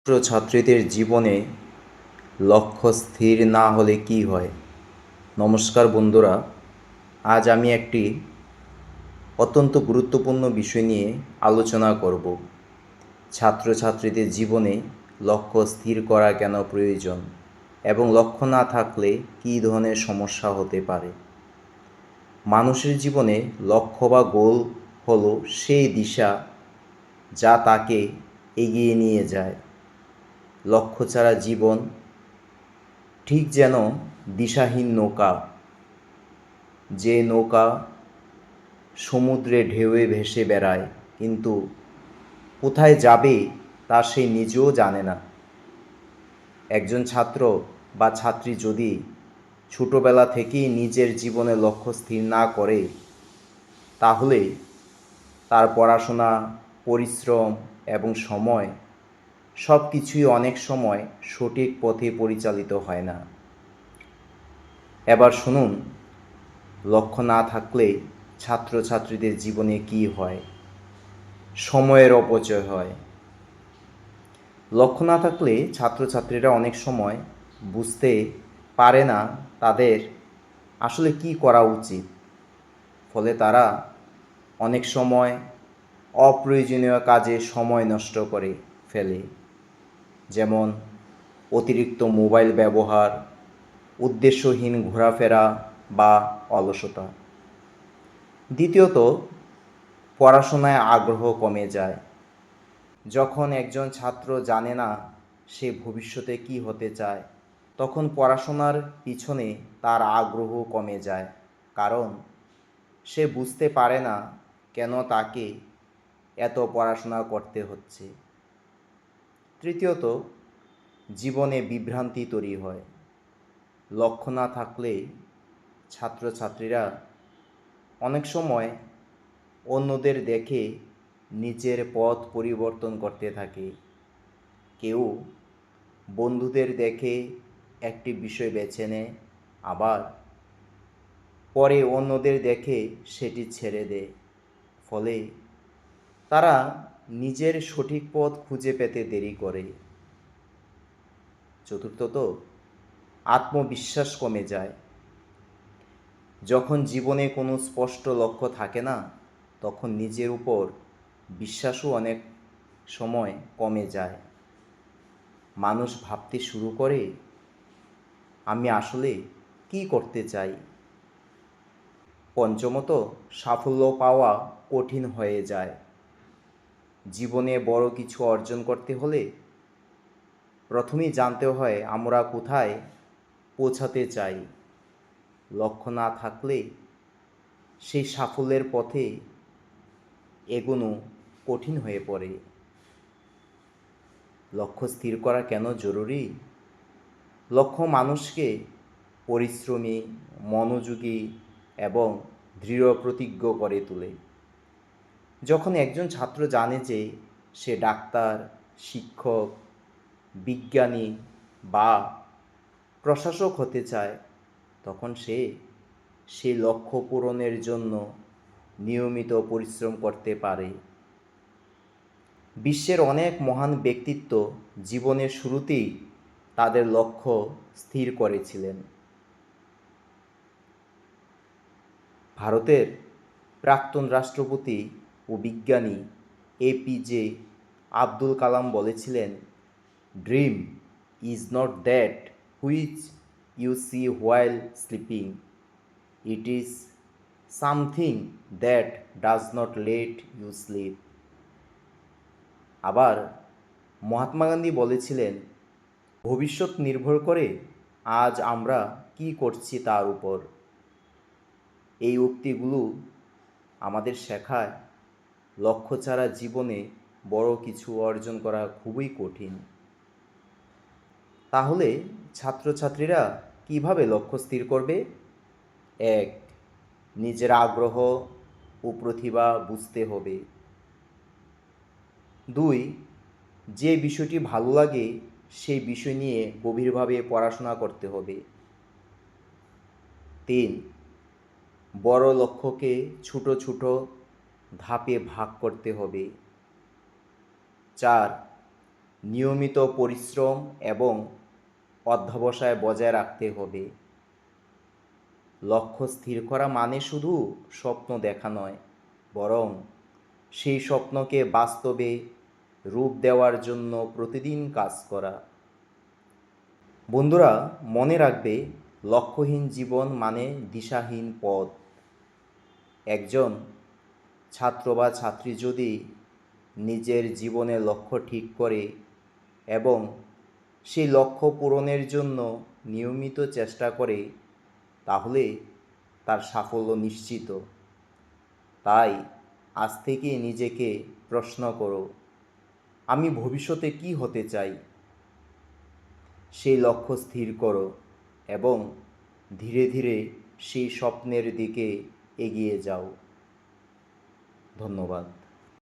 ছাত্রছাত্রীদের জীবনে লক্ষ্য স্থির না হলে কি হয়? নমস্কার বন্ধুরা, আজ আমি একটি অত্যন্ত গুরুত্বপূর্ণ বিষয় নিয়ে আলোচনা করব। ছাত্রছাত্রীদের জীবনে লক্ষ্য স্থির করা কেন প্রয়োজন এবং লক্ষ্য না থাকলে কী ধরনের সমস্যা হতে পারে। মানুষের জীবনে লক্ষ্য বা গোল হলো সেই দিশা যা তাকে এগিয়ে নিয়ে যায়। লক্ষ্য ছাড়া জীবন ঠিক যেন দিশাহীন নৌকা, যে নৌকা সমুদ্রে ঢেউয়ে ভেসে বেড়ায়, কিন্তু কোথায় যাবে তা সে নিজেও জানে না। একজন ছাত্র বা ছাত্রী যদি ছোটোবেলা থেকেই নিজের জীবনে লক্ষ্য স্থির না করে, তাহলে তার পড়াশোনা, পরিশ্রম এবং সময় সব কিছুই অনেক সময় সঠিক পথে পরিচালিত হয় না। এবার শুনুন, লক্ষ্য না থাকলে ছাত্রছাত্রীদের জীবনে কী হয়। সময়ের অপচয় হয়। লক্ষ্য না থাকলে ছাত্রছাত্রীরা অনেক সময় বুঝতে পারে না তাদের আসলে কী করা উচিত। ফলে তারা অনেক সময় অপ্রয়োজনীয় কাজে সময় নষ্ট করে ফেলে, যেমন অতিরিক্ত মোবাইল ব্যবহার, উদ্দেশ্যহীন ঘোরাফেরা বা অলসতা। দ্বিতীয়ত, পড়াশোনায় আগ্রহ কমে যায়। যখন একজন ছাত্র জানে না সে ভবিষ্যতে কী হতে চায়, তখন পড়াশোনার পিছনে তার আগ্রহ কমে যায়, কারণ সে বুঝতে পারে না কেন তাকে এত পড়াশোনা করতে হচ্ছে। তৃতীয়ত, জীবনে বিভ্রান্তি তৈরি হয়। লক্ষ্য না থাকলে ছাত্রছাত্রীরা অনেক সময় অন্যদের দেখে নিজের পথ পরিবর্তন করতে থাকে। কেউ বন্ধুদের দেখে একটি বিষয় বেছে নেয়, আবার পরে অন্যদের দেখে সেটি ছেড়ে দেয়। ফলে তারা নিজের সঠিক পথ খুঁজে পেতে দেরি করে। চতুর্থত, আত্মবিশ্বাস কমে যায়। যখন জীবনে কোনো স্পষ্ট লক্ষ্য থাকে না, তখন নিজের উপর বিশ্বাসও অনেক সময় কমে যায়। মানুষ ভাবতে শুরু করে, আমি আসলে কী করতে চাই। পঞ্চমত, সাফল্য পাওয়া কঠিন হয়ে যায়। জীবনে বড় কিছু অর্জন করতে হলে প্রথমেই জানতে হয় আমরা কোথায় পৌঁছাতে চাই। লক্ষ্য না থাকলে সেই সাফল্যের পথে এগোনো কঠিন হয়ে পড়ে। লক্ষ্য স্থির করা কেন জরুরি? লক্ষ্য মানুষকে পরিশ্রমী, মনোযোগী এবং দৃঢ় প্রতিজ্ঞ করে তোলে। যখন একজন ছাত্র জানে যে সে ডাক্তার, শিক্ষক, বিজ্ঞানী বা প্রশাসক হতে চায়, তখন সে সেই লক্ষ্য পূরণের জন্য নিয়মিত পরিশ্রম করতে পারে। বিশ্বের অনেক মহান ব্যক্তিত্ব জীবনের শুরুতেই তাদের লক্ষ্য স্থির করেছিলেন। ভারতের প্রাক্তন রাষ্ট্রপতি ও বিজ্ঞানী APJ আব্দুল কালাম বলেছিলেন, dream is not that which you see while sleeping, it is something that does not let you sleep. আবার মহাত্মা গান্ধী বলেছিলেন, ভবিষ্যৎ নির্ভর করে আজ আমরা কি করছি তার উপর। এই উক্তিগুলো আমাদের শেখায় লক্ষ্য ছাড়া জীবনে বড় কিছু অর্জন করা খুবই কঠিন। তাহলে ছাত্রছাত্রীরা কিভাবে লক্ষ্য স্থির করবে? 1. নিজের আগ্রহ ও প্রতিভা বুঝতে হবে। 2. যে বিষয়টি ভালো লাগে সেই বিষয় নিয়ে গভীরভাবে পড়াশোনা করতে হবে। 3. বড় লক্ষ্যকে ছোট ছোট ধাপে ভাগ করতে হবে। 4. নিয়মিত পরিশ্রম এবং অধ্যবসায় বজায় রাখতে হবে। লক্ষ্য স্থির করা মানে শুধু স্বপ্ন দেখা নয়, বরং সেই স্বপ্নকে বাস্তবে রূপ দেওয়ার জন্য প্রতিদিন কাজ করা। বন্ধুরা, মনে রাখবে, লক্ষ্যহীন জীবন মানে দিশাহীন পথ। একজন ছাত্র বা ছাত্রী যদি নিজের জীবনের লক্ষ্য ঠিক করে এবং সেই লক্ষ্য পূরণের জন্য নিয়মিত চেষ্টা করে, তাহলে তার সাফল্য নিশ্চিত। তাই আজ থেকে নিজেকে প্রশ্ন করো, আমি ভবিষ্যতে কী হতে চাই? সেই লক্ষ্য স্থির করো এবং ধীরে ধীরে সেই স্বপ্নের দিকে এগিয়ে যাও। ধন্যবাদ।